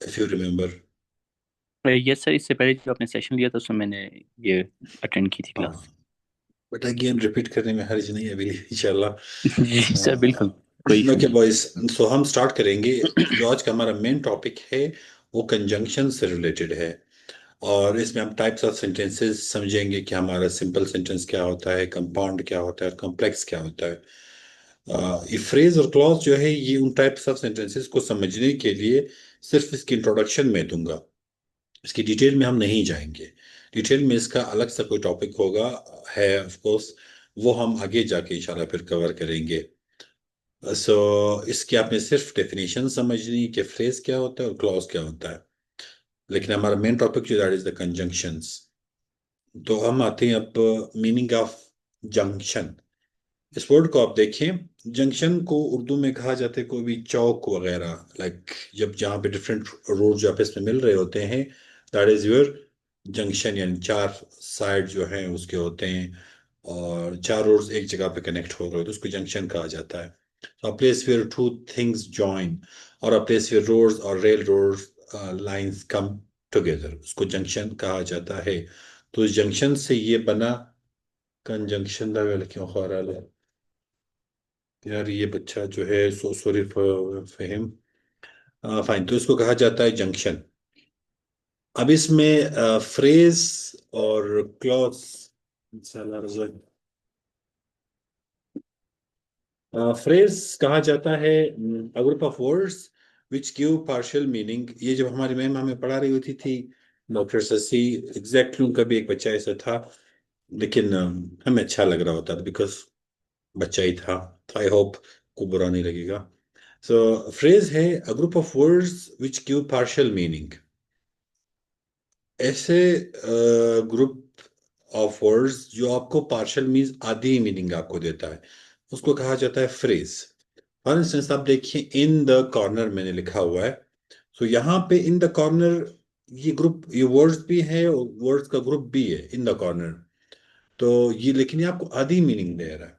If you remember. Yes sir, इससे पहले जो आपने सेशन लिया था उसमें मैंने ये अटेंड की थी हाँ, क्लास। बट अगेन रिपीट करने में हर्ज नहीं है अभी इंशाल्लाह। जी सर, बिल्कुल, कोई इशू ओके नहीं। बॉयज, सो हम स्टार्ट करेंगे। जो आज का हमारा मेन टॉपिक है वो कंजंक्शन से रिलेटेड है। और इसमें हम टाइप्स ऑफ सेंटेंसेस समझेंगे कि हमारा सिंपल सेंटेंस क्या होता है, कंपाउंड क्या होता है और कॉम्प्लेक्स क्या होता है। ये फ्रेज और क्लॉज जो है ये उन टाइप्स ऑफ सेंटेंसेस को समझने के लिए सिर्फ इसकी इंट्रोडक्शन में दूंगा। इसकी डिटेल में हम नहीं जाएंगे। डिटेल में इसका अलग सा कोई टॉपिक होगा, है ऑफ कोर्स, वो हम आगे जाके इंशाल्लाह फिर कवर करेंगे। सो इसकी आपने सिर्फ डेफिनेशन समझनी कि फ्रेज क्या होता है और क्लॉज क्या होता है। लेकिन हमारा मेन टॉपिक जो दैट इज द कंजंक्शंस। तो हम आते हैं अब मीनिंग ऑफ जंक्शन। इस वर्ड को आप देखें। जंक्शन को उर्दू में कहा जाता है कोई भी चौक वगैरह, लाइक जब जहाँ पे डिफरेंट रोड जो आपस में मिल रहे होते हैं, दैट इज योर जंक्शन। यानी चार साइड जो हैं उसके होते हैं और चार रोड्स एक जगह पे कनेक्ट हो रहे हो तो उसको जंक्शन कहा जाता है। तो a place where two things join, और अ प्लेस वेयर रोड्स और rail road lines come together, उसको जंक्शन कहा जाता है। तो इस जंक्शन से ये बना कंजंक्शन दा वेल क्यों ख्याल है। यार ये बच्चा जो है, सो सॉरी फॉर फहिम। फाइन, तो इसको कहा जाता है जंक्शन। अब इसमें फ्रेज और क्लॉज, फ्रेज कहा जाता है group of words which give partial meaning. ये जब हमारी मैम हमें पढ़ा रही होती थी, डॉक्टर ससी, एग्जैक्टली उनका भी एक बच्चा ऐसा था। लेकिन हमें अच्छा लग रहा होता था बिकॉज बच्चा ही था। तो आई होप को बुरा नहीं लगेगा। सो फ्रेज है a group of words which give partial meaning. ऐसे ग्रुप ऑफ वर्ड्स जो आपको पार्शियल मीन्स आधी मीनिंग आपको देता है, उसको कहा जाता है फ्रेज। फॉर इंस्टेंस आप देखिए, इन द कॉर्नर मैंने लिखा हुआ है। तो यहाँ पे इन द कॉर्नर, ये ग्रुप, ये वर्ड्स भी है और वर्ड्स का ग्रुप भी है इन द कॉर्नर। तो ये, लेकिन ये आपको आधी मीनिंग दे रहा है।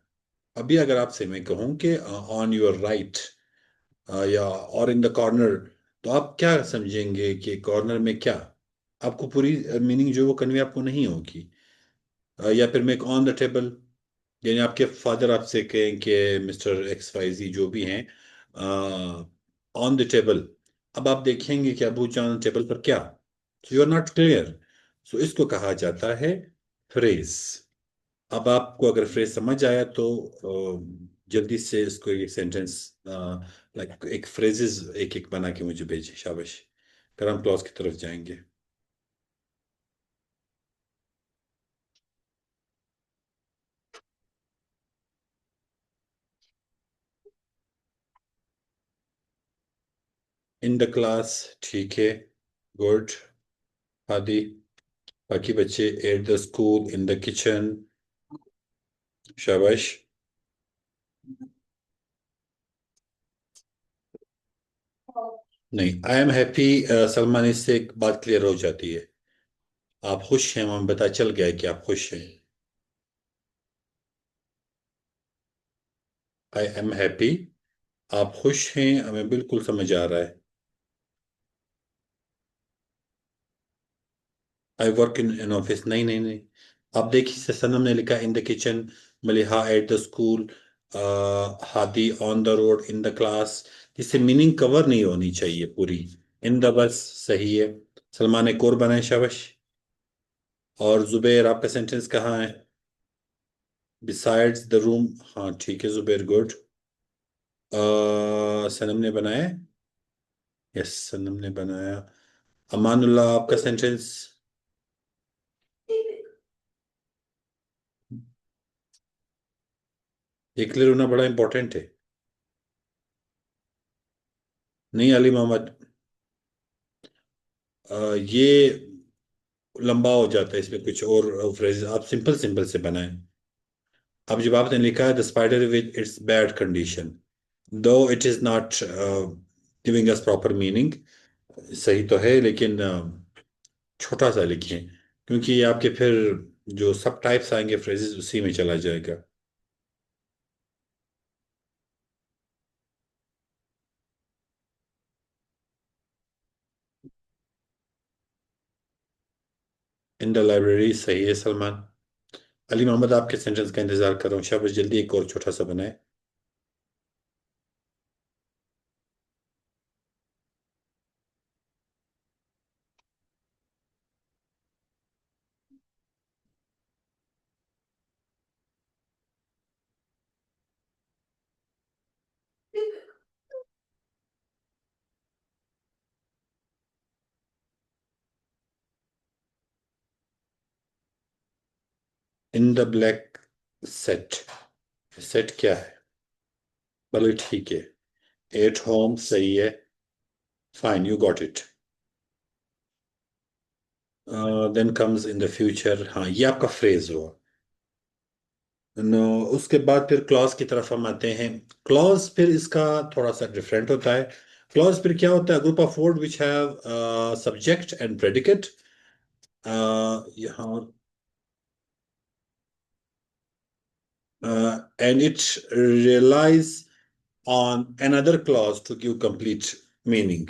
अभी अगर आपसे मैं कहूँ कि ऑन योर राइट या और इन द कॉर्नर, तो आप क्या समझेंगे कि कॉर्नर में क्या? आपको पूरी मीनिंग जो है वो कन्वे आपको नहीं होगी। या फिर मैं ऑन द टेबल, यानी आपके फादर आपसे कहें कि मिस्टर एक्स वाई जी जो भी हैं, ऑन द टेबल। अब आप देखेंगे कि अबू जान टेबल पर क्या, so you are not clear. So इसको कहा जाता है फ्रेज। अब आपको अगर फ्रेज समझ आया तो जल्दी से इसको एक सेंटेंस, लाइक एक फ्रेजेस एक एक बना के मुझे भेजिए, शाबाश। फिर हम क्लॉज की तरफ जाएंगे। इन द क्लास, ठीक है, गुड। आदि, बाकी बच्चे, at the school, in the kitchen, शाबाश। नहीं, आई एम हैप्पी, सलमान, इससे एक बात क्लियर हो जाती है। आप खुश हैं, हमें पता चल गया है कि आप खुश हैं। आई एम हैप्पी, आप खुश हैं, हमें बिल्कुल समझ आ रहा है। I work in an office, नहीं नहीं नहीं। आप देखिए, सनम ने लिखा in the kitchen, Maliha at the school, Hadi on the road, in the class. इससे मीनिंग कवर नहीं होनी चाहिए पूरी। इन द बस सही है। सलमान एक और बनाए, शाबाश। और जुबैर, आपका सेंटेंस कहाँ है? बिसाइड्स द रूम, हाँ ठीक है जुबैर, गुड। सनम ने बनाया, यस सनम ने बनाया। अमानुल्लाह, आपका सेंटेंस? ये क्लियर होना बड़ा इंपॉर्टेंट है। नहीं, अली मोहम्मद, ये लंबा हो जाता है, इसमें कुछ और फ्रेजेस आप सिंपल सिंपल से बनाएं। अब जब आपने लिखा है the spider with its bad condition, though it is not giving us proper meaning, सही तो है लेकिन छोटा सा लिखिए, क्योंकि ये आपके फिर जो सब टाइप्स आएंगे फ्रेजेस उसी में चला जाएगा। इन द लाइब्रेरी सही है सलमान। अली मोहम्मद आपके सेंटेंस का इंतजार कर रहा हूँ, शाबाश जल्दी एक और छोटा सा बनाए। In the black set, set क्या है? भले ठीक है। एट होम सही है, fine you got it. Then comes in the future, हाँ ये आपका फ्रेज हुआ। नो, उसके बाद फिर क्लॉज की तरफ हम आते हैं। क्लॉज फिर इसका थोड़ा सा डिफरेंट होता है। क्लॉज फिर क्या होता है? Group of word which have subject and predicate. यहाँ and it relies on another clause to give complete meaning.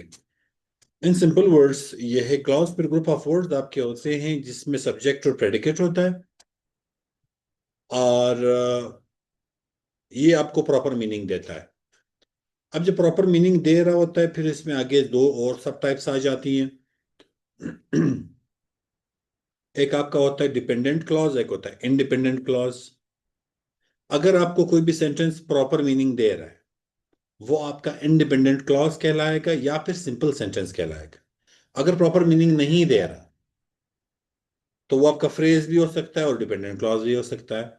In simple words ये है क्लॉज फिर ग्रुप ऑफ वर्ड्स आपके होते हैं जिसमें सब्जेक्ट और प्रेडिकेट होता है, और ये आपको प्रॉपर मीनिंग देता है। अब जब प्रॉपर मीनिंग दे रहा होता है फिर इसमें आगे दो और सब टाइप्स आ जाती हैं। एक आपका होता है डिपेंडेंट क्लॉज, एक होता है इंडिपेंडेंट क्लॉज। अगर आपको कोई भी सेंटेंस प्रॉपर मीनिंग दे रहा है वो आपका इंडिपेंडेंट क्लॉज कहलाएगा या फिर सिंपल सेंटेंस कहलाएगा। अगर प्रॉपर मीनिंग नहीं दे रहा तो वो आपका फ्रेज भी हो सकता है और डिपेंडेंट क्लॉज भी हो सकता है।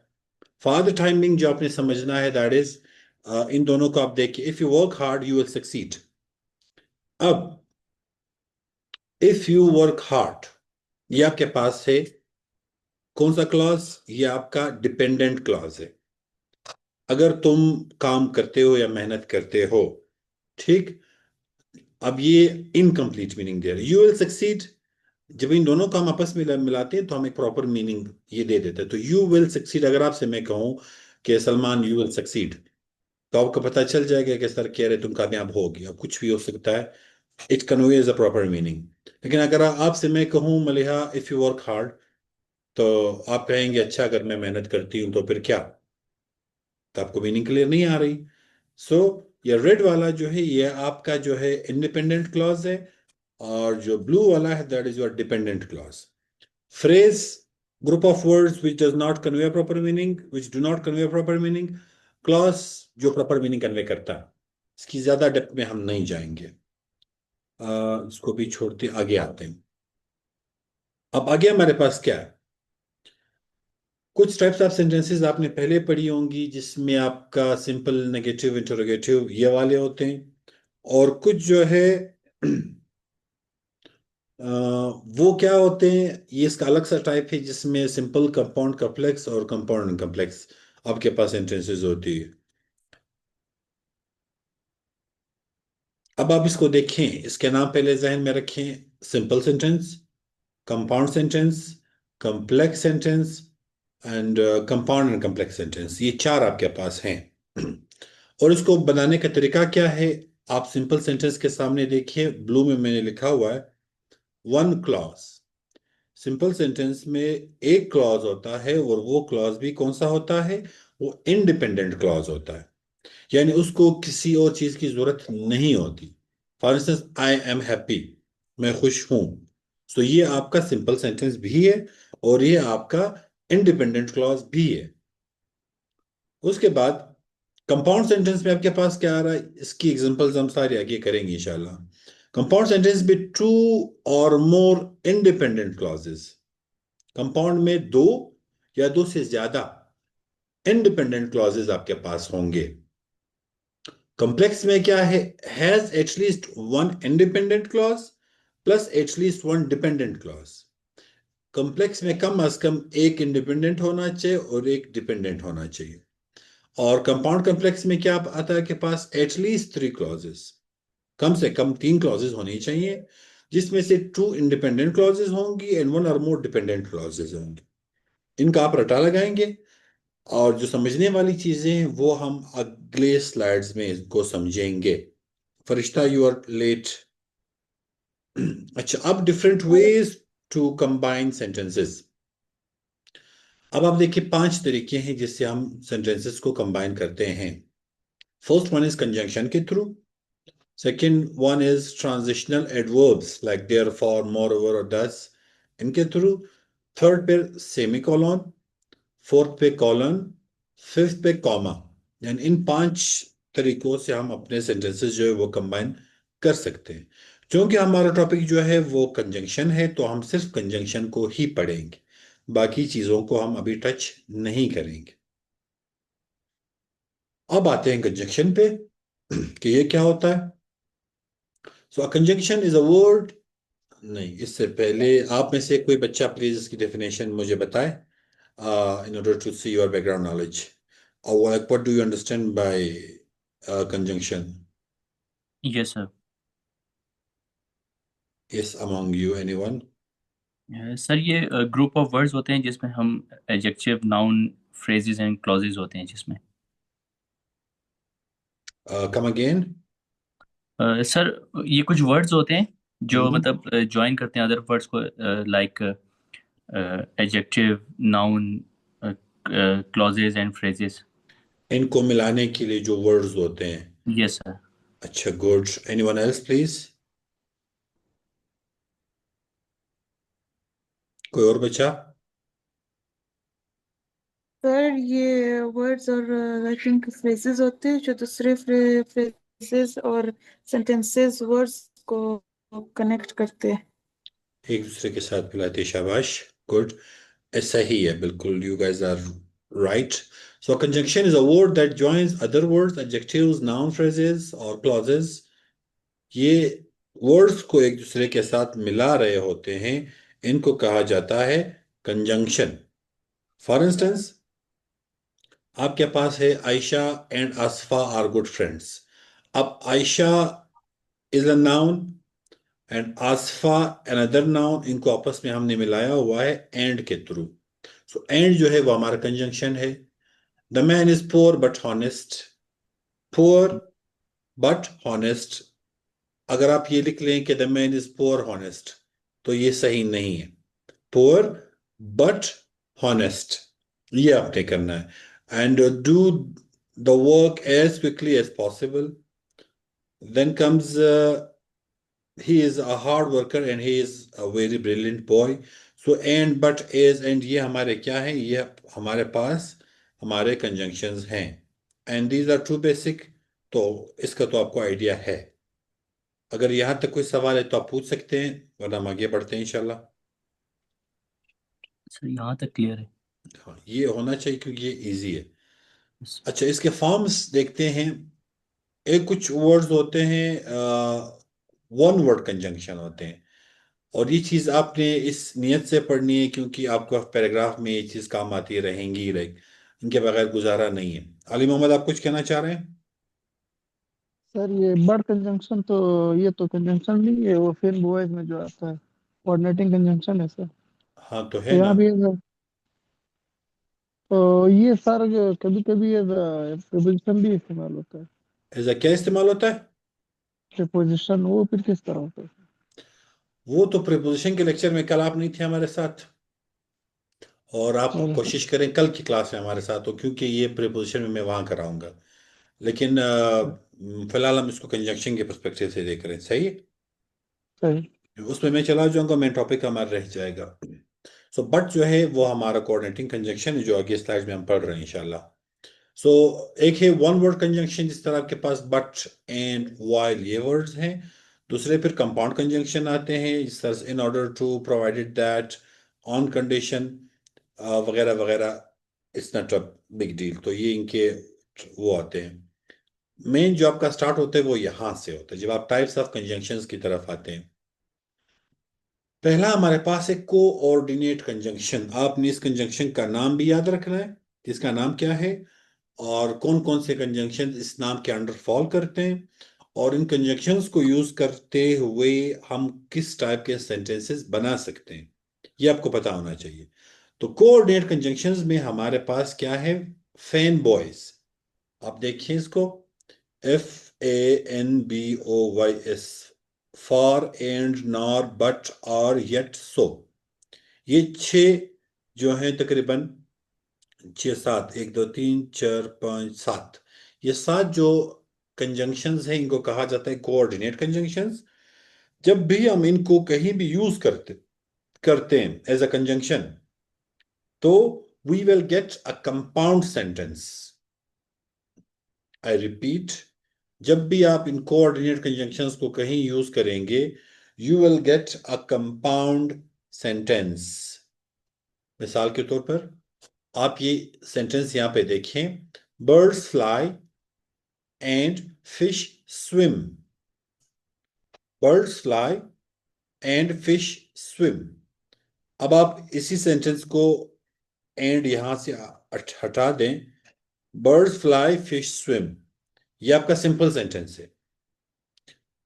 फॉर द टाइम बिंग जो आपने समझना है दैट इज, इन दोनों को आप देखिए। If you work hard you will succeed. अब इफ यू वर्क हार्ड ये आपके पास है कौन सा क्लॉज? ये आपका डिपेंडेंट क्लॉज है। अगर तुम काम करते हो या मेहनत करते हो, ठीक। अब ये इनकम्प्लीट मीनिंग दे रहा है, यू विल सक्सीड। जब इन दोनों को हम आपस में मिलाते हैं तो हम एक प्रॉपर मीनिंग ये दे देते हैं। तो यू विल सक्सीड, अगर आपसे मैं कहूं कि सलमान यू विल सक्सीड, तो आपको पता चल जाएगा कि सर कह रहे तुम कामयाब होगी। अब कुछ भी हो सकता है, it conveys a proper meaning. लेकिन अगर आपसे मैं कहूं Maliha if you work hard, तो आप कहेंगे अच्छा अगर मैं मेहनत करती हूं तो फिर क्या? तो आपको मीनिंग क्लियर नहीं आ रही। सो ये रेड वाला जो है ये आपका जो है इंडिपेंडेंट क्लॉज है, और जो ब्लू वाला है that is your dependent clause. Phrase, group of words which does not convey a proper meaning, which do not convey a proper meaning. Clause जो proper meaning convey करता है। इसकी ज्यादा डेप्थ में हम नहीं जाएंगे, इसको भी छोड़ते आगे आते हैं। अब आगे हमारे पास क्या है? कुछ टाइप्स ऑफ सेंटेंसेस आपने पहले पढ़ी होंगी जिसमें आपका सिंपल, नेगेटिव, इंटरोगेटिव ये वाले होते हैं। और कुछ जो है वो क्या होते हैं, ये इसका अलग सा टाइप है जिसमें सिंपल, कंपाउंड, कॉम्प्लेक्स और कंपाउंड कॉम्प्लेक्स आपके पास सेंटेंसेस होती है। अब आप इसको देखें, इसके नाम पहले जहन में रखें। Simple sentence, compound sentence, complex sentence and compound and complex sentence, ये चार आपके पास हैं। और इसको बनाने का तरीका क्या है? आप सिंपल सेंटेंस के सामने देखिए, ब्लू में मैंने लिखा हुआ है वन क्लॉज। सिंपल सेंटेंस में एक क्लॉज होता है और वो क्लॉज भी कौन सा होता है? वो इंडिपेंडेंट क्लॉज होता है, यानी उसको किसी और चीज की जरूरत नहीं होती। For instance I am happy, मैं खुश हूं। तो ये आपका सिंपल सेंटेंस भी है और ये आपका इंडिपेंडेंट क्लॉज भी है। उसके बाद कंपाउंड सेंटेंस में आपके पास क्या आ रहा है? इसकी एग्जांपल्स हम सारे आगे करेंगे इंशाल्लाह। कंपाउंड सेंटेंस में टू और मोर इंडिपेंडेंट क्लॉजेस। कंपाउंड में दो या दो से ज्यादा इंडिपेंडेंट क्लॉजेस आपके पास होंगे। कॉम्प्लेक्स में क्या है? Has at least one independent clause plus at least one dependent clause. Complex में कम अज कम एक इंडिपेंडेंट होना चाहिए और एक डिपेंडेंट होना चाहिए। और कंपाउंड कॉम्प्लेक्स में क्या आता है के पास? एटलीस्ट थ्री क्लॉजेस, कम से कम तीन क्लॉजेस होनी चाहिए, जिसमें से टू इंडिपेंडेंट क्लॉजेस होंगी एंड वन और मोर डिपेंडेंट क्लॉजेस होंगी। इनका आप रटा लगाएंगे और जो समझने वाली चीजें हैं वो हम अगले स्लाइड्स में इसको समझेंगे। फरिश्ता यू आर लेट। अच्छा, अब different ways to combine sentences. अब आप देखिए 5 तरीके हैं जिससे हम सेंटेंसेस को कंबाइन करते हैं. फर्स्ट वन इज कंजंक्शन के through. Second one is transitional adverbs like therefore, moreover और दस, इनके थ्रू. थर्ड पे सेमीकोलन, फोर्थ पे कॉलन, फिफ्थ पे कॉमा. यानी इन 5 तरीकों से हम अपने सेंटेंसेस जो है वो कंबाइन कर सकते हैं. क्योंकि हमारा टॉपिक जो है वो कंजंक्शन है तो हम सिर्फ कंजंक्शन को ही पढ़ेंगे, बाकी चीजों को हम अभी टच नहीं करेंगे. अब आते हैं कंजंक्शन पे कि ये क्या होता है. सो कंजंक्शन इज अ वर्ड. नहीं, इससे पहले आप में से कोई बच्चा प्लीज इसकी डेफिनेशन मुझे बताए, in order to see your background knowledge. Or like, what do you understand by conjunction? Yes sir. Yes, among you, anyone? Sir ये ग्रुप ऑफ वर्ड्स होते हैं जिसमें हम adjective, noun, phrases and clauses होते हैं जिसमें. Come again? सर ये कुछ वर्ड्स होते हैं जो हम्म. मतलब ज्वाइन करते हैं अदर वर्ड्स को, like adjective, noun, clauses and phrases. इनको मिलाने के लिए जो वर्ड्स होते हैं. Yes sir. अच्छा, गुड. Anyone else please? कोई और बच्चा? सर ये वर्ड्स और आई थिंक फ्रेजेस होते हैं जो दूसरे फ्रेजेस और सेंटेंसेस वर्ड्स को कनेक्ट करते हैं. एक दूसरे के साथ मिलाते, शाबाश. गुड. ऐसा ही है बिल्कुल. You guys are right. So conjunction is a word that joins other words, adjectives, noun phrases or clauses. ये वर्ड्स को एक दूसरे के साथ मिला रहे होते हैं, इनको कहा जाता है कंजंक्शन. फॉर इंस्टेंस, आपके पास है Ayesha and Aasfa are good friends. अब Ayesha is a noun and Aasfa another noun, इनको आपस में हमने मिलाया हुआ है एंड के थ्रू. सो एंड जो है वो हमारा कंजंक्शन है. The man is poor but honest. Poor but honest. अगर आप ये लिख लें कि the man is poor honest, तो ये सही नहीं है. पोअर बट हॉनेस्ट, ये आपने करना है. And do the work as quickly as possible. Then comes he is a hard worker and he is a very brilliant boy. So and but is and ये हमारे क्या है, ये हमारे पास हमारे conjunctions हैं. And these are two basic. तो इसका तो आपको आइडिया है. अगर यहाँ तक कोई सवाल है तो आप पूछ सकते हैं, वरना हम आगे बढ़ते हैं इंशाल्लाह. सर यहाँ तक क्लियर है. हाँ, ये होना चाहिए क्योंकि ये इजी है. Yes. अच्छा, इसके फॉर्म्स देखते हैं. एक कुछ वर्ड्स होते हैं वन वर्ड कंजंक्शन होते हैं, और ये चीज आपने इस नियत से पढ़नी है क्योंकि आपको पैराग्राफ में ये चीज काम आती रहेंगी ही रहेगी. इनके बगैर गुजारा नहीं है. अली मोहम्मद, आप कुछ कहना चाह रहे हैं? सर ये बर्ड कंजंक्शन तो ये तो कंजंक्शन नहीं है, वो फिर बॉयज में जो आता है कोऑर्डिनेटिंग कंजंक्शन है सर. हाँ, तो तो है ना. यहाँ भी तो ये सर कभी कभी प्रिपोजिशन भी इस्तेमाल होता है. ऐसा क्या इस्तेमाल होता है? प्रिपोजिशन वो फिर किस तरह होता है? वो तो प्रीपोजिशन के लेक्चर में कल आप नहीं थे हमारे साथ, और आप और कोशिश करें कल की क्लास में हमारे साथ हो, क्योंकि ये प्रीपोजिशन में मैं वहां कराऊंगा. लेकिन फिलहाल हम इसको कंजंक्शन के पर्सपेक्टिव से देख रहे हैं. सही है. सही. उसमें मैं चला जाऊंगा, मेन टॉपिक हमारा रह जाएगा. सो बट जो है वो हमारा कोऑर्डिनेटिंग कंजंक्शन है, जो आगे स्लाइड में हम पढ़ रहे हैं इंशाल्लाह. सो एक है वन वर्ड कंजंक्शन, जिस तरह आपके पास बट एंड वाइल ये वर्ड्स हैं. दूसरे फिर कंपाउंड कंजंक्शन आते हैं, जिस तरह in order to provided that, on condition वगैरह वगैरह. It's not a big deal. तो ये इनके वो आते हैं. मेन जो आपका स्टार्ट होता है वो यहां से होता है जब आप टाइप्स ऑफ कंजंक्शंस की तरफ आते हैं. पहला हमारे पास है कोऑर्डिनेट कंजंक्शन. आपने इस कंजंक्शन का नाम भी याद रखना है, इसका नाम क्या है और कौन कौन से कंजंक्शन इस नाम के अंडर फॉल करते हैं, और इन कंजंक्शंस को यूज करते हुए हम किस टाइप के सेंटेंसेस बना सकते हैं, ये आपको पता होना चाहिए. तो कोऑर्डिनेट कंजंक्शंस में हमारे पास क्या है? Fan boys. आप देखिए इसको, FANBOYS. For and nor but और येट सो. ये छह जो हैं तकरीबन, छह सात, एक दो तीन चार पांच सात, ये सात जो कंजंक्शंस हैं इनको कहा जाता है कोऑर्डिनेट कंजंक्शंस। जब भी हम इनको कहीं भी यूज करते करते हैं एज अ कंजंक्शन, तो we will get a compound sentence. I repeat, जब भी आप इन कोऑर्डिनेट कंजंक्शंस को कहीं यूज करेंगे, you will get a compound sentence. मिसाल के तौर पर आप ये सेंटेंस यहां पे देखें, birds fly and fish swim. Birds fly and fish swim. अब आप इसी सेंटेंस को एंड यहां से हटा दें, बर्ड्स फ्लाई फिश स्विम, ये आपका सिंपल सेंटेंस है।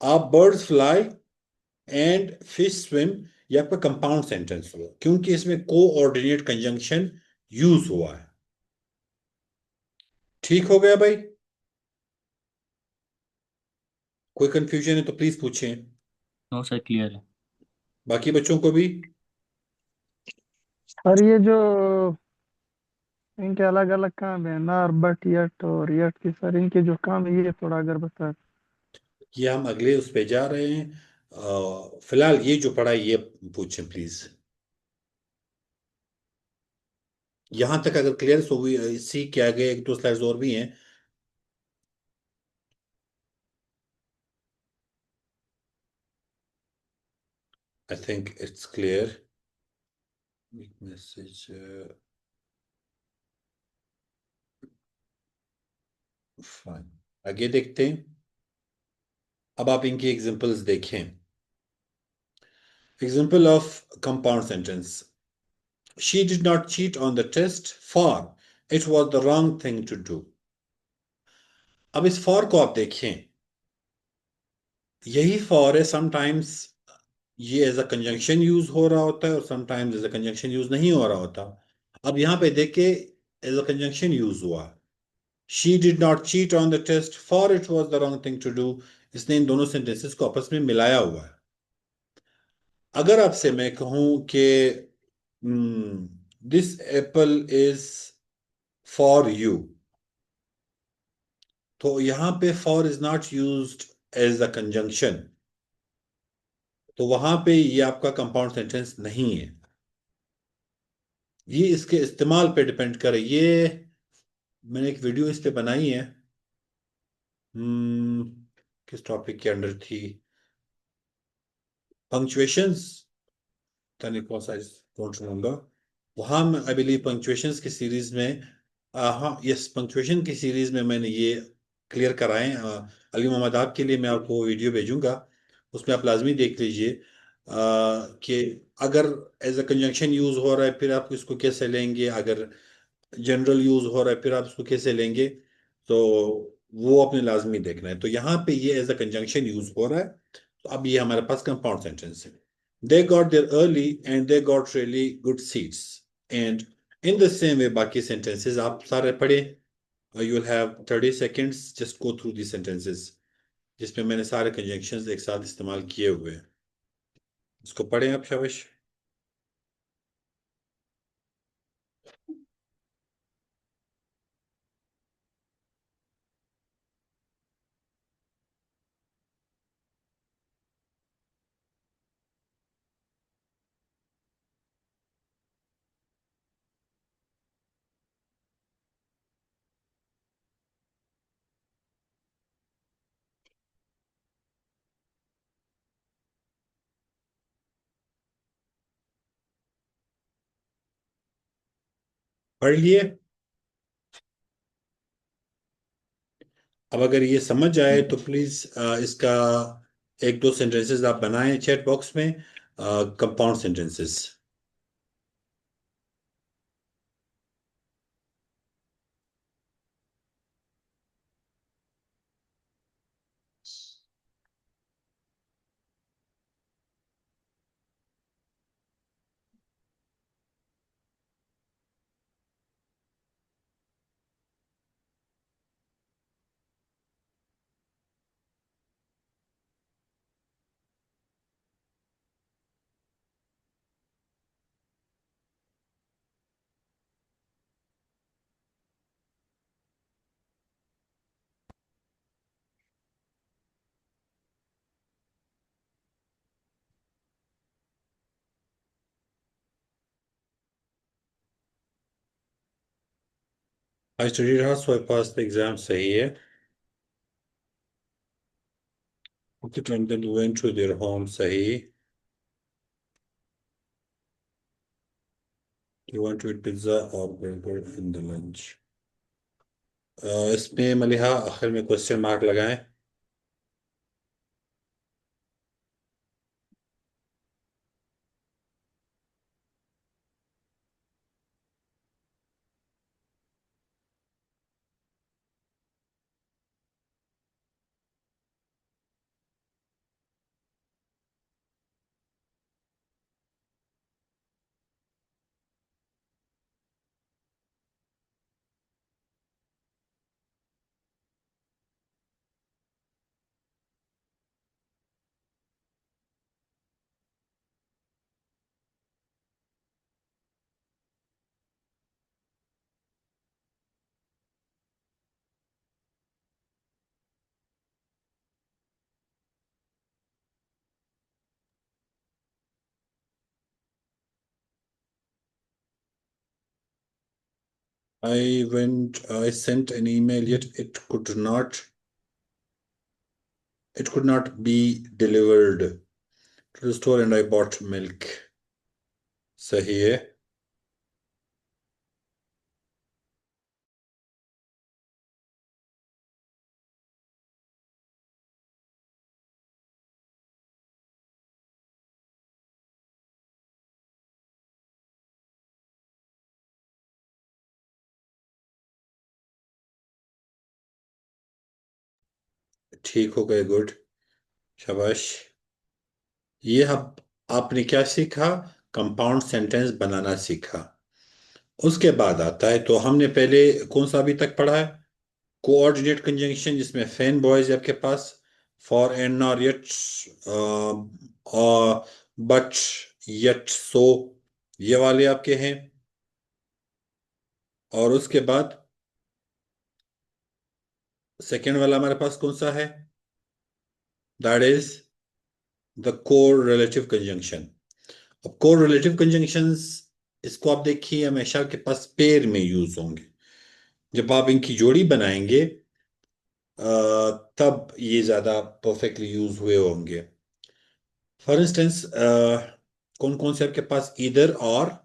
आप birds fly and fish swim, ये आपका कंपाउंड सेंटेंस हुआ क्योंकि इसमें कोऑर्डिनेट कंजंक्शन यूज हुआ है। ठीक हो गया भाई? कोई कंफ्यूजन है तो प्लीज पूछें, नो सर, क्लियर है। बाकी बच्चों को भी। और ये जो इनके अलग अलग काम है, नार बट यट और यट की, सर इनके जो काम है ये थोड़ा अगर बता। ये हम अगले उस पे जा रहे हैं। फिलहाल ये जो पढ़ा है ये पूछें प्लीज। यहां तक अगर क्लियर, सो भी इसी के आगे एक दो स्लाइड्स और भी हैं। I think it's clear. Message fine. आगे देखते हैं। अब आप इनकी एग्जांपल्स देखें। Example of compound sentence, she did not cheat on the test for it was the wrong thing to do. अब इस फॉर को आप देखें, यही फॉर है। समटाइम्स ये एज अ कंजंक्शन यूज हो रहा होता है और sometimes as a conjunction use नहीं हो रहा होता। अब यहां पे देख के एज अ कंजंक्शन यूज हुआ। She did not cheat on the test for it was the wrong thing to do. इसने इन दोनों सेंटेंसेस को आपस में मिलाया हुआ है। अगर आपसे मैं कहूं कि this apple is for you, तो यहां पे for is not used as a conjunction, तो वहां पे ये आपका कंपाउंड सेंटेंस नहीं है। ये इसके इस्तेमाल पे डिपेंड करे। ये मैंने एक वीडियो इस पे बनाई है। हम्म, किस टॉपिक के अंडर थी? पंक्चुएशंस, तनिक कौन सा, डोंट रिमेम्बर। वहां आई बिलीव पंक्चुएशंस की सीरीज में, हाँ यस, पंक्चुएशन की सीरीज में मैंने ये क्लियर कराए। अली मोहम्मद, आपके लिए मैं आपको वीडियो भेजूंगा, उसमें आप लाजमी देख लीजिए कि अगर एज अ कंजंक्शन यूज हो रहा है फिर आप इसको कैसे लेंगे, अगर जनरल यूज हो रहा है फिर आप इसको कैसे लेंगे, तो वो अपने लाजमी देखना है। तो यहाँ पे ये एज अ कंजंक्शन यूज हो रहा है, तो अब ये हमारे पास कंपाउंड सेंटेंस है। They got there early and they got really good seats. And in the same way बाकी सेंटेंसेस आप सारे पढ़े। You will have 30 seconds, just go through the sentences जिसमें मैंने सारे कंजंक्शंस एक साथ इस्तेमाल किए हुए हैं। इसको पढ़ें आप, शाबाश। पढ़ लिए? अब अगर ये समझ आए तो प्लीज इसका एक दो सेंटेंसेस आप बनाएं चैट बॉक्स में, compound sentences. I studied hard, so I passed the exam. सही है. Okay, and then went to their home. सही. You want to eat pizza or burger in the lunch? इसमें मलिहा आखिर में क्वेश्चन मार्क लगाएं. I sent an email, yet it could not be delivered to the store, and I bought milk. सही है. ठीक हो गए. गुड. शाबाश. ये आपने क्या सीखा? कंपाउंड सेंटेंस बनाना सीखा. उसके बाद आता है, तो हमने पहले कौन सा अभी तक पढ़ा है? कोऑर्डिनेट कंजंक्शन, जिसमें फैन बॉयज आपके पास. For and nor yet, but, yet, so, ये वाले आपके हैं. और उसके बाद सेकेंड वाला हमारे पास कौन सा है? That is the core relative conjunction. अब कोर रिलेटिव कंजंक्शंस, इसको आप देखिए, हमेशा के पास पेयर में यूज होंगे. जब आप इनकी जोड़ी बनाएंगे तब ये ज्यादा परफेक्टली यूज हुए होंगे. फॉर इंस्टेंस, कौन कौन से आपके पास? इधर और.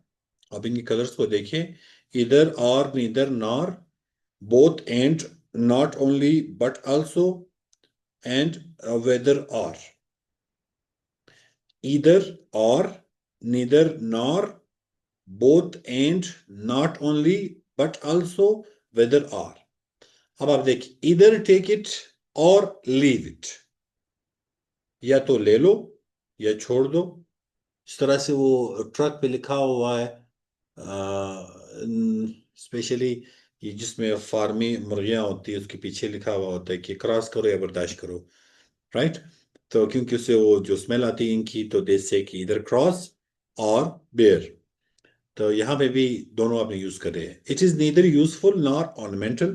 अब इनके कलर्स को देखिए. इधर और, neither, nor, both, and, not only but also, and, whether और. either or, neither nor, both and, not only but also, whether or. अब आप देखिए, either take it or leave it. या तो ले लो या छोड़ दो. इस तरह से वो ट्रक पे लिखा हुआ है, स्पेशली ये जिसमें फार्मी मुर्गियां होती है, उसके पीछे लिखा हुआ होता है कि क्रॉस करो या बर्दाश्त करो. राइट. तो क्योंकि उससे वो जो स्मेल आती है इनकी, तो दे से कि इधर क्रॉस और बेयर. तो यहाँ पे भी दोनों आपने यूज करे हैं. It is neither useful nor ornamental.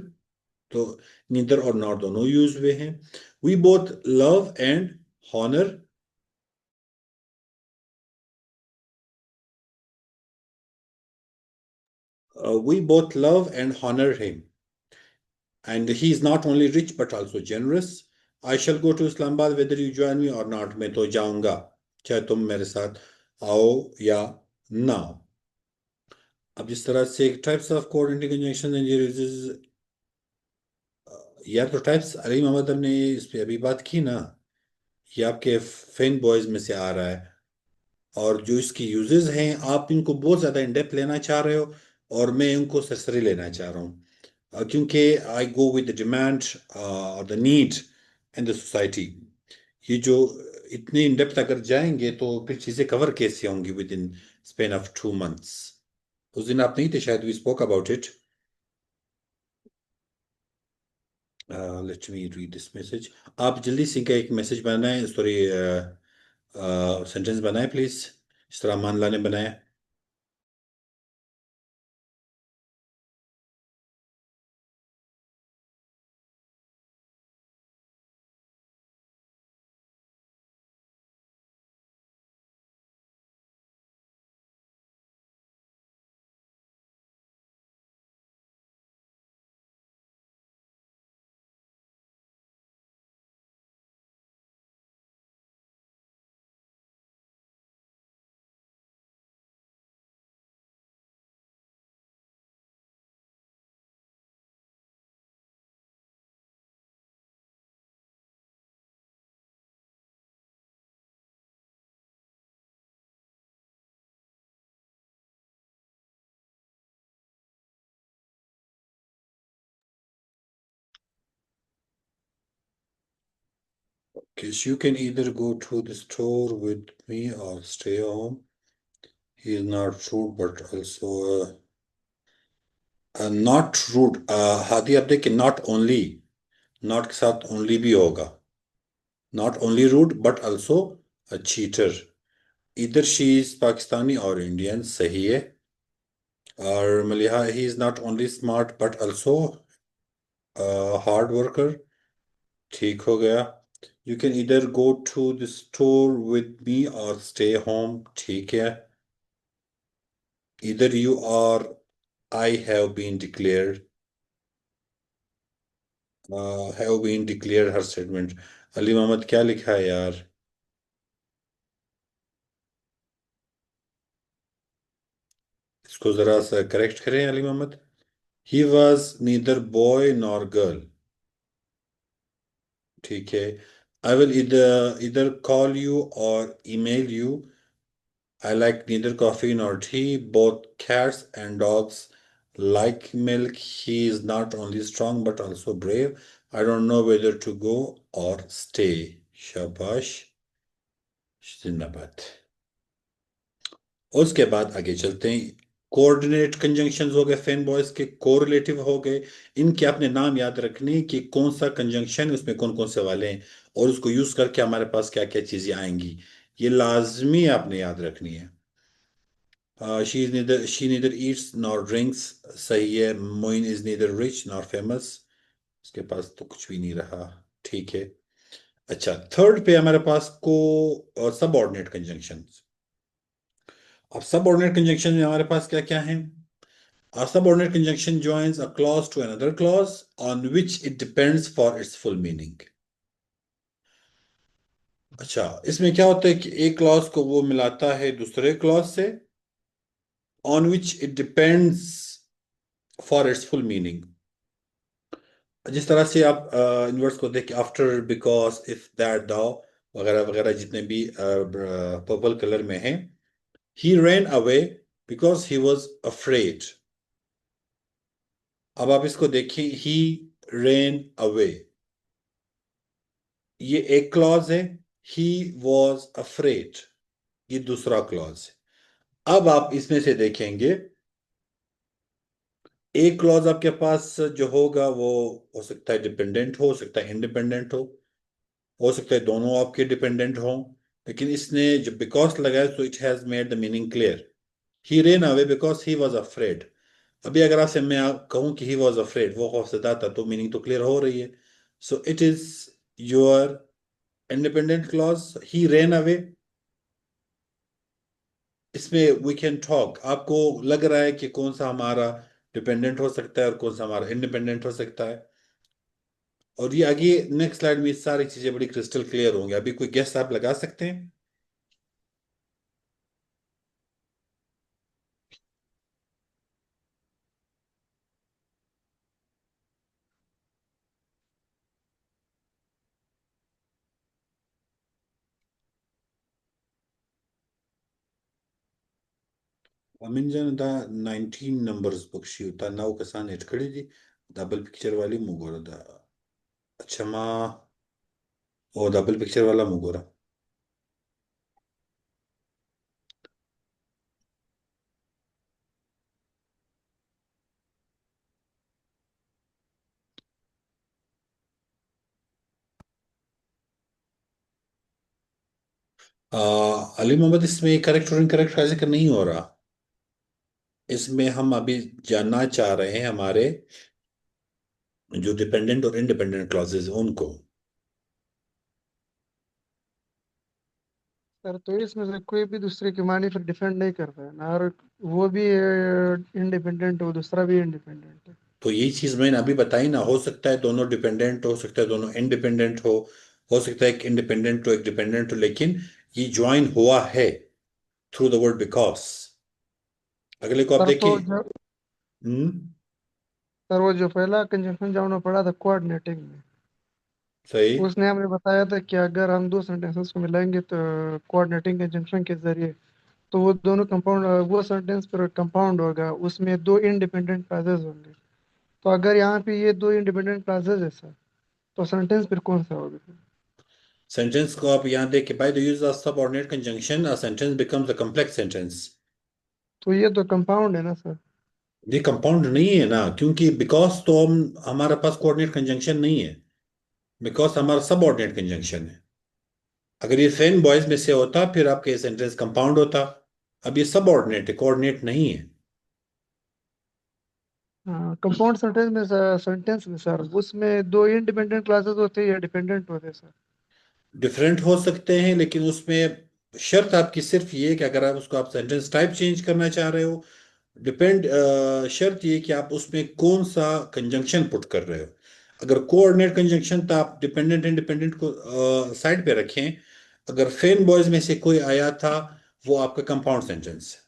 तो नीदर और नॉर दोनों यूज हुए हैं. We both love and honour. We both love and honor him, and he is not only rich but also generous. I shall go to Islamabad whether you join me or not. मैं तो जाऊंगा चाहे तुम मेरे साथ आओ या ना आओ. अब जिस तरह से types of coordinating conjunction and यार, तो टाइप्स अली मोहम्मद हमने इस पे अभी बात की ना. ये आपके फैन बॉयज में से आ रहा है. और जो इसकी यूजेस हैं, आप इनको बहुत ज़्यादा इन डेप्थ लेना चाह रहे हो, और मैं इनको सरसरी लेना चाह रहा हूँ. क्योंकि आई गो विद द डिमांड और the need and the society. ये जो इतनी इन डेप्थ अगर जाएंगे तो फिर चीज़ें कवर कैसे होंगी within span of 2 months. उस दिन आप नहीं थे शायद. We spoke about it. Let me read this message. आप जल्दी से इनका एक मैसेज बनाएं, सॉरी, सेंटेंस बनाएं प्लीज. इस तरह मान लाने बनाएं. Because you can either go to the store with me or stay home. He is not rude, but also not rude. Hadi आप देखिए, not only, not के साथ only भी होगा. Not only rude, but also a cheater. Either she is Pakistani or Indian. सही है. और Maliha, he is not only smart but also hard worker. ठीक हो गया. You can either go to the store with me or stay home. ठीक है. Either you or I have been declared. Have been declared her statement. Ali Mohammad क्या लिखा है यार? इसको जरा सा करेक्ट करें Ali Mohammad. He was neither boy nor girl. ठीक है. I will either call you or email you. I like neither coffee nor tea. Both cats and dogs like milk. He is not only strong but also brave. I don't know whether to go or stay. शाबाश. जिंदाबाद. उसके बाद आगे चलते हैं. Coordinate conjunctions हो गए fan boys के, कोरिलेटिव हो गए. इनके अपने नाम याद रखने कि कौन सा कंजंक्शन, उसमें कौन कौन से वाले हैं और उसको यूज करके हमारे पास क्या क्या चीजें आएंगी. ये लाजमी आपने याद रखनी है. she neither eats nor drinks. सही है. Moin is neither rich nor famous. उसके पास तो कुछ भी नहीं रहा. ठीक है. अच्छा, थर्ड पे हमारे पास को सबऑर्डिनेट कंजंक्शन. अब सबऑर्डिनेट कंजंक्शन में हमारे पास क्या क्या है? A subordinate conjunction joins a clause to another clause on which it depends for its full meaning. अच्छा, इसमें क्या होता है कि एक क्लॉज को वो मिलाता है दूसरे क्लॉज से on which it depends for its full meaning. जिस तरह से आप इनवर्स को देख, आफ्टर, बिकॉज, इफ, दैट, दाउ वगैरह वगैरह जितने भी पर्पल कलर में हैं. He ran away because he was afraid. अब आप इसको देखिए. He ran away, ये एक क्लॉज है. He was afraid, ये दूसरा क्लॉज है. अब आप इसमें से देखेंगे, एक क्लॉज आपके पास जो होगा वो हो सकता है डिपेंडेंट हो सकता है इंडिपेंडेंट हो सकता है दोनों आपके डिपेंडेंट हो. लेकिन इसने जब बिकॉज लगाया तो it has made the meaning clear. He rain away because he was afraid. अभी अगर आपसे मैं कहूं कि ही वॉज अफ्रेड, वो खौफजदा था, तो मीनिंग तो क्लियर हो रही है. So it is your independent clause. He rain away. इसमें वी कैन टॉक. आपको लग रहा है कि कौन सा हमारा डिपेंडेंट हो सकता है और कौन सा हमारा इंडिपेंडेंट हो सकता है. और ये आगे नेक्स्ट स्लाइड में ये सारी चीजें बड़ी क्रिस्टल क्लियर होंगी. अभी कोई गेस आप लगा सकते हैं? ಅಮಿಂಜನದ 19 ನಂಬರ್ಸ್ ಬುಕ್ಶಿಯುತ ನಾವು ಕಸಾನ್ ಇಟ್ಕಡಿದಿ ಡಬಲ್ पिक्चर वाली मुगोरदा. अच्छा माँ, ओ डबल पिक्चर वाला मुगोरा. अली मोहम्मद, इसमें करेक्ट और इनकरेक्ट का जिक्र नहीं हो रहा. इसमें हम अभी जानना चाह रहे हैं हमारे जो डिपेंडेंट और इंडिपेंडेंट क्लॉजेज उनको. सर तो इसमें से कोई भी दूसरे की मानी फिर डिफेंड नहीं कर पाए ना, और वो भी इंडिपेंडेंट हो, दूसरा भी इंडिपेंडेंट है. तो यही चीज मैंने अभी बताई ना. हो सकता है दोनों डिपेंडेंट, हो सकता है दोनों इंडिपेंडेंट हो सकता है एक इंडिपेंडेंट हो एक डिपेंडेंट हो, लेकिन ये ज्वाइन हुआ है थ्रू द वर्ड बिकॉज. अगले को आप सर तो देखिए. जो हम्म. सर वो जो पहला कंजंक्शन जो हमने पढ़ा था कोऑर्डिनेटिंग में, सही. उसने हमें बताया था कि अगर हम दो सेंटेंसेस को मिलाएंगे तो कोऑर्डिनेटिंग कंजंक्शन के जरिए, तो वो दोनों कंपाउंड, वो सेंटेंस फिर कंपाउंड होगा, उसमें दो इंडिपेंडेंट क्लासेस होंगे. तो अगर यहाँ पे ये दो इंडिपेंडेंट क्लासेस है सर, तो सेंटेंस फिर कौन सा होगा? सेंटेंस को आप यहाँ देख के by the use of subordinate conjunction a sentence becomes a complex sentence. तो ये तो कंपाउंड है ना सर? ये कंपाउंड नहीं है ना, क्योंकि बिकॉज तो हम हमारे पास कोऑर्डिनेट कंजंक्शन नहीं है, बिकॉज हमारा सबऑर्डिनेट कंजंक्शन है। अगर ये सेन बॉयज में से होता फिर आपका ये सेंटेंस कंपाउंड होता। अब ये सबऑर्डिनेट है, कोऑर्डिनेट नहीं है। हाँ, कंपाउंड सेंटेंस में सर उसमें दो इंडिपेंडेंट क्लासेस होते हैं या डिपेंडेंट होते हैं सर? डिफरेंट हो सकते हैं, लेकिन उसमें शर्त आपकी सिर्फ ये कि अगर आप उसको आप सेंटेंस टाइप चेंज करना चाह रहे हो, डिपेंड शर्त ये कि आप उसमें कौन सा कंजंक्शन पुट कर रहे हो। अगर कोऑर्डिनेट कंजंक्शन तो आप डिपेंडेंट इंडिपेंडेंट को साइड पे रखें। अगर फेन बॉयज में से कोई आया था, वो आपका कंपाउंड सेंटेंस है।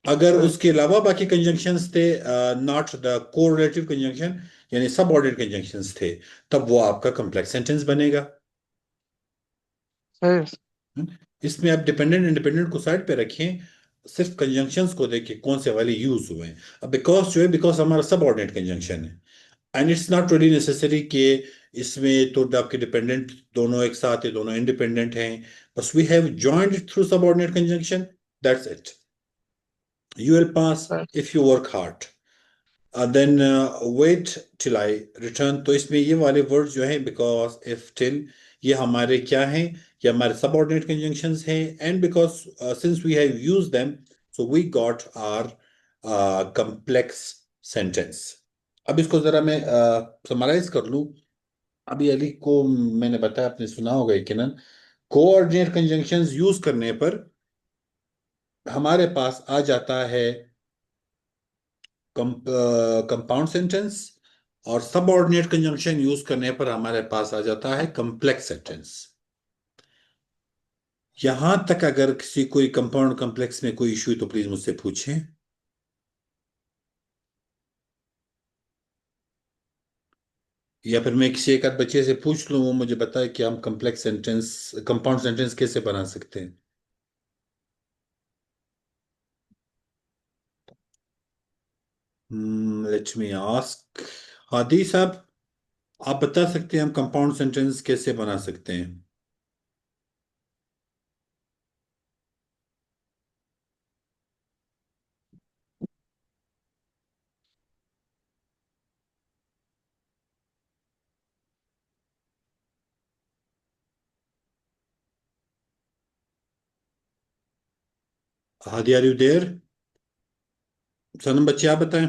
अगर सर उसके अलावा बाकी कंजंक्शंस थे, नॉट द कोरिलेटिव कंजंक्शन, यानी सबऑर्डिनेट कंजंक्शंस थे, तब वो आपका कॉम्प्लेक्स सेंटेंस बनेगा। सर इसमें आप डिपेंडेंट इंडिपेंडेंट को साइड पे रखें, सिर्फ कंजंक्शंस को देखें कौन से वाले यूज हुए हैं। अब बिकॉज जो है, बिकॉज हमारा सबऑर्डिनेट कंजंक्शन है, and it's not really necessary कि इसमें तो आपके डिपेंडेंट दोनों एक साथ है, दोनों इंडिपेंडेंट हैं। बस we have joined it through subordinate conjunction, that's it. You will pass sir if you work hard, then wait till I return. तो इसमें ये वाले वर्ड जो हैं, बिकॉज, इफ, टिल, ये हमारे क्या हैं? ये हमारे सबऑर्डिनेट कंजंक्शंस हैं, and because since we have used them, so we got our complex sentence. अब इसको जरा मैं समराइज कर लूं। अभी अली को मैंने बताया, आपने सुना होगा यकीनन, कोऑर्डिनेट कंजंक्शंस यूज करने पर हमारे पास आ जाता है कंपाउंड सेंटेंस, और सबऑर्डिनेट कंजंक्शन यूज करने पर हमारे पास आ जाता है कॉम्प्लेक्स सेंटेंस। यहां तक अगर किसी कोई कंपाउंड कॉम्प्लेक्स में कोई इश्यू तो प्लीज मुझसे पूछें। या फिर मैं किसी एक आध बच्चे से पूछ लूं, वो मुझे बताए कि हम कॉम्प्लेक्स सेंटेंस, कंपाउंड सेंटेंस कैसे बना सकते हैं। लेट मी आस्क हादी साहब, आप बता सकते हैं हम कंपाउंड सेंटेंस कैसे बना सकते हैं? Hadi, are you there? Sanam बच्चे, आप बताएं।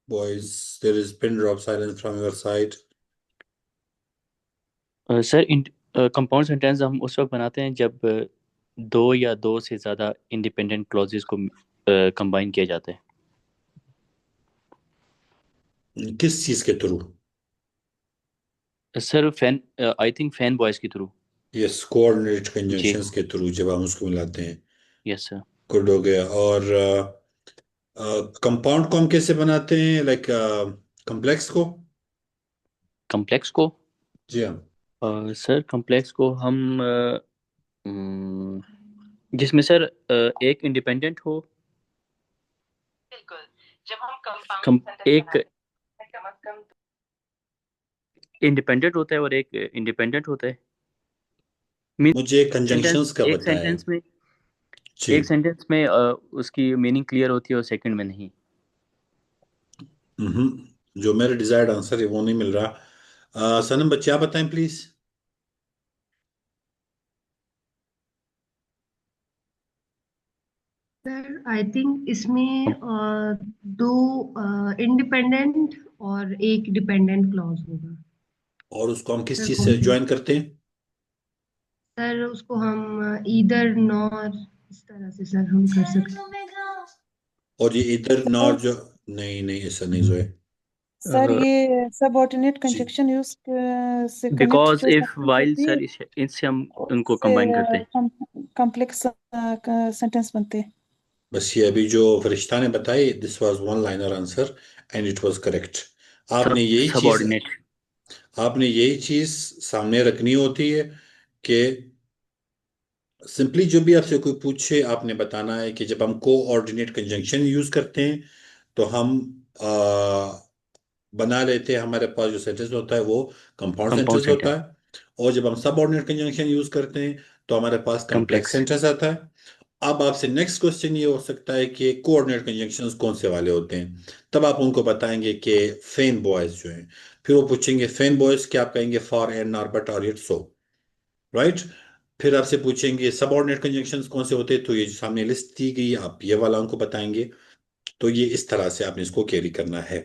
Boys, there is pin drop silence from your side. Sir compound sentence हम उस वक्त बनाते हैं जब दो या दो से ज़्यादा इंडिपेंडेंट क्लॉजेस को कंबाइन किया जाता है। किस चीज के through? Sir fan, I think fan boys के थ्रू। यस, कोऑर्डिनेट जी, कंजंक्शंस के थ्रू जब हम उसको मिलाते हैं। Yes sir. गुड हो गया। और कंपाउंड को हम कैसे बनाते हैं, लाइक कॉम्प्लेक्स को? कॉम्प्लेक्स को जी हाँ। सर कॉम्प्लेक्स को हम हम्म, जिसमें सर एक इंडिपेंडेंट हो, एक इंडिपेंडेंट होता है और एक इंडिपेंडेंट होता है। मीन मुझे सेंटेंस, कंजंक्शंस का एक बताएं। सेंटेंस में जी। एक सेंटेंस में उसकी मीनिंग क्लियर होती है और सेकंड में नहीं। जो मेरा डिजायर्ड आंसर है वो नहीं मिल रहा। सनम बच्चे, आप बताएं प्लीज। सर आई थिंक इसमें दो इंडिपेंडेंट और एक डिपेंडेंट क्लॉज होगा। और उसको हम किस सर चीज से कौन सी? ज्वाइन करते हैं? सर उसको हम इधर नॉर इस तरह से सर हम कर सकते और ये इधर नॉर जो, नहीं नहीं, ऐसा नहीं जो है। सर ये सबऑर्डिनेट जी। कंजंक्शन यूज से कनेक्ट बिकॉज जो इफ सेंटेंस वाइल होती है सर, इससे हम उनको उससे कंबाइन करते हैं। कॉम्प्लेक्स सेंटेंस बनते हैं। बस ये अभी जो फरिश्ता ने बताई, this was one liner answer and it was correct. आपने यही चीज सबऑर्डिनेट। आपने यही चीज सामने रखनी होती है। कि सिंपली जो भी आपसे कोई पूछे आपने बताना है कि जब हम कोऑर्डिनेट कंजंक्शन यूज करते हैं तो हम बना लेते हैं, हमारे पास जो सेंटेंस होता है वो कंपाउंड कंपाउंड सेंटेंस होता सेंटेंस, है। और जब हम सबऑर्डिनेट कंजंक्शन यूज करते हैं तो हमारे पास कॉम्प्लेक्स कॉम्प्लेक्स। सेंटेंस आता है। अब आपसे नेक्स्ट क्वेश्चन ये हो सकता है कि कोऑर्डिनेट कंजंक्शंस कौन से वाले होते हैं, तब आप उनको बताएंगे कि फेन बॉयज जो हैं। फिर वो पूछेंगे फेन बॉयज क्या, आप कहेंगे फॉर एन आर बट और इट सो, राइट। फिर आपसे पूछेंगे सबऑर्डिनेट कंजंक्शंस कौन से होते हैं, तो ये जो सामने लिस्ट दी गई है आप ये वाला उनको बताएंगे। तो ये इस तरह से आपने इसको कैरी करना है।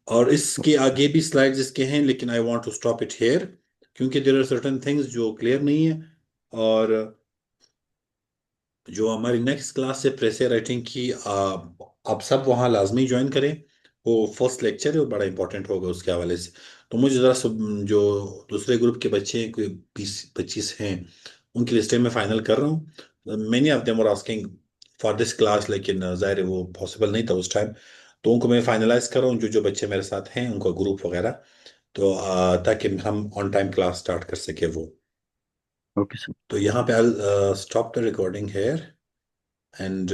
और इसके आगे भी स्लाइड्स इसके हैं, लेकिन I want to stop it here क्योंकि देयर आर सर्टेन थिंग्स जो क्लियर नहीं है। और जो हमारी नेक्स्ट क्लास है प्रेसे राइटिंग की, आप सब वहाँ लाजमी ज्वाइन करें। वो फर्स्ट लेक्चर है और बड़ा इंपॉर्टेंट होगा उसके हवाले से। तो मुझे ज़रा सब जो दूसरे ग्रुप के बच्चे हैं, कोई 20-25 हैं, उनकी लिस्ट में फाइनल कर रहा हूँ। Many of them are asking for this class, लेकिन ज़ाहिर है वो पॉसिबल नहीं था उस टाइम। तो उनको मैं फाइनलाइज कर रहा हूँ, जो जो बच्चे मेरे साथ हैं उनका ग्रुप वगैरह। तो ताकि हम ऑन टाइम क्लास स्टार्ट कर सके वो। Okay sir. तो यहाँ पे I stop the recording here and